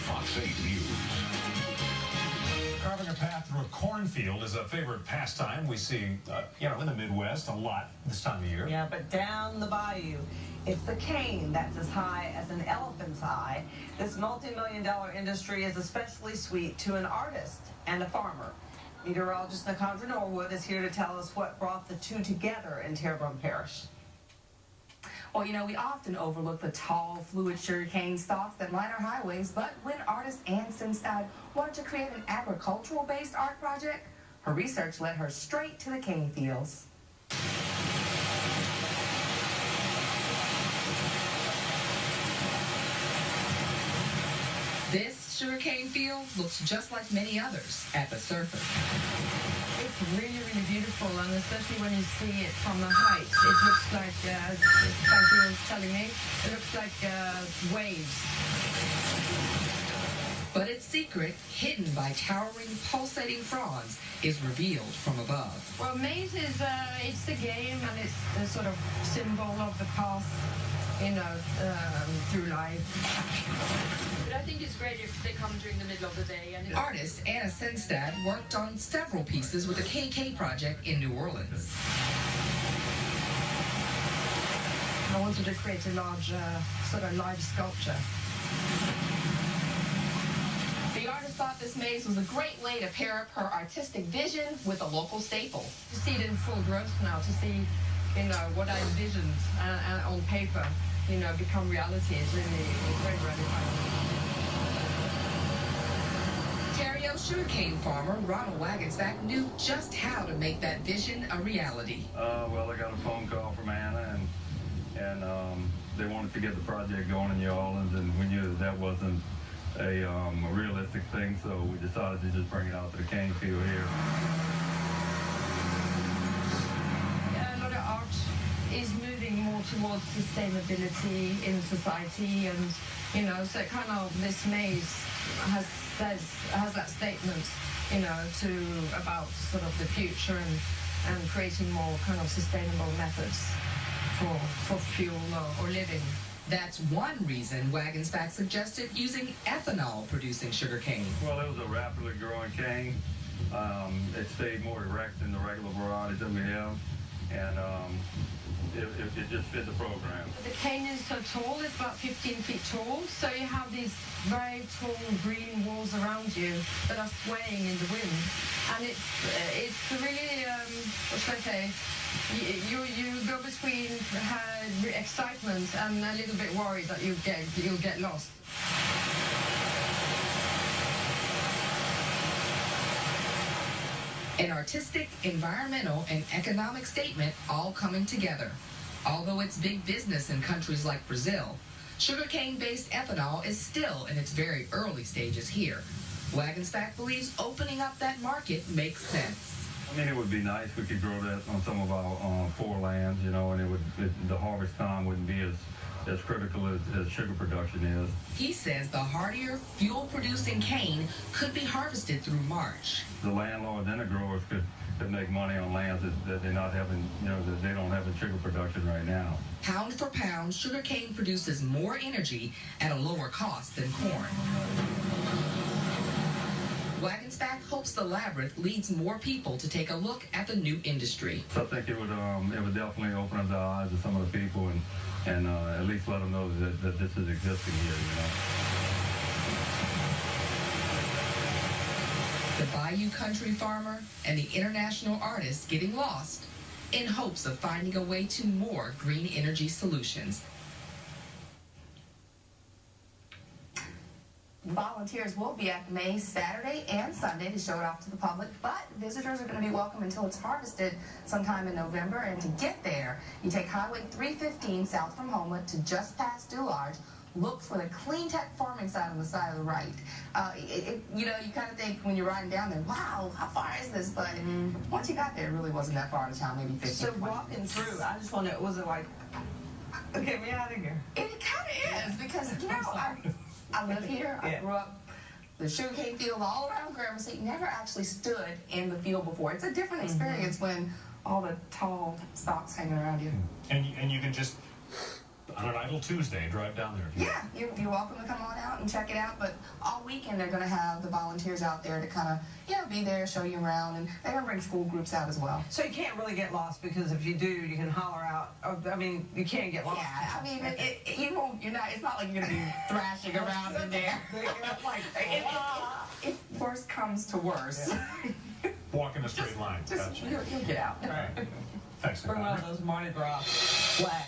Fox 8 News. Carving a path through a cornfield is a favorite pastime we see, in the Midwest a lot this time of year. Yeah, but down the bayou, it's the cane that's as high as an elephant's eye. This multi-million-dollar industry is especially sweet to an artist and a farmer. Meteorologist Anne Katrine Senstad is here to tell us what brought the two together in Terrebonne Parish. Well, we often overlook the tall, fluid sugarcane stalks that line our highways, but when artist Anne Senstad wanted to create an agricultural-based art project, her research led her straight to the cane fields. This sugarcane field looks just like many others at the surface. It's really, really beautiful, and especially when you see it from the height, it looks like, as Frankie was telling me, it looks like waves. But its secret, hidden by towering, pulsating fronds, is revealed from above. Well, maize is, it's the game, and it's the sort of symbol of the path, through life. But I think it's great if they come during the middle of the day. And artist Anne Senstad worked on several pieces with the KK Project in New Orleans. I wanted to create a large, sort of live sculpture. The artist thought this maze was a great way to pair up her artistic vision with a local staple. To see it in full growth now, to see, what I envisioned on paper, become reality is really very gratifying. Sugarcane farmer Ronald Wagensback knew just how to make that vision a reality. Well, I got a phone call from Anna, and they wanted to get the project going in New Orleans, and we knew that wasn't a realistic thing, so we decided to just bring it out to the cane field here. A lot of art is moving more towards sustainability in society, and so kind of this maze has that statement, about sort of the future and creating more kind of sustainable methods for fuel or living. That's one reason Wagensback suggested using ethanol-producing sugarcane. Well, it was a rapidly growing cane. It stayed more erect than the regular varieties that we have, and it just fit the program. The cane is so tall, it's about 15 feet tall, so you have these very tall green walls around you that are swaying in the wind. And it's really, what should I say, you go between excitement and a little bit worried that you'll get lost. An artistic, environmental, and economic statement all coming together. Although it's big business in countries like Brazil, sugarcane-based ethanol is still in its very early stages here. Wagensback believes opening up that market makes sense. I mean, it would be nice if we could grow that on some of our poor lands, and the harvest time wouldn't be as critical as sugar production is. He says the hardier, fuel-producing cane could be harvested through March. The landlords and the growers could make money on lands that they're not having, that they don't have in sugar production right now. Pound for pound, sugarcane produces more energy at a lower cost than corn. Wagensback hopes the Labyrinth leads more people to take a look at the new industry. So I think it would definitely open up the eyes of some of the people and at least let them know that this is existing here, The Bayou Country farmer and the international artist getting lost in hopes of finding a way to more green energy solutions. Volunteers will be at the maze Saturday and Sunday to show it off to the public, but visitors are going to be welcome until it's harvested sometime in November. And to get there, you take Highway 315 south from Homewood to just past Dularge. Look for the Clean Tech Farming sign on the side of the right. You kind of think when you're riding down there, wow, how far is this? But once you got there, it really wasn't that far to town, maybe 15. So walking through, I just want to, was it like, get me out of here? It kind of is, because, I live here. I grew up the sugarcane field all around Gramercy. Never actually stood in the field before. It's a different experience when all the tall stalks hanging around you. And you can just, on an idle Tuesday, drive down there. Yeah, you're welcome to come on out. and check it out. But all weekend they're going to have the volunteers out there to kind of, be there, show you around, and they're going to bring school groups out as well. So you can't really get lost, because if you do, you can holler out. I mean, you can't get lost. Yeah, I mean, you won't. You're not. It's not like you're going to be thrashing around in there. If worst comes to worst, Walk in a straight line. Gotcha. you'll get out. All right. Thanks, Bring Nicole. one of those Mardi Gras flags.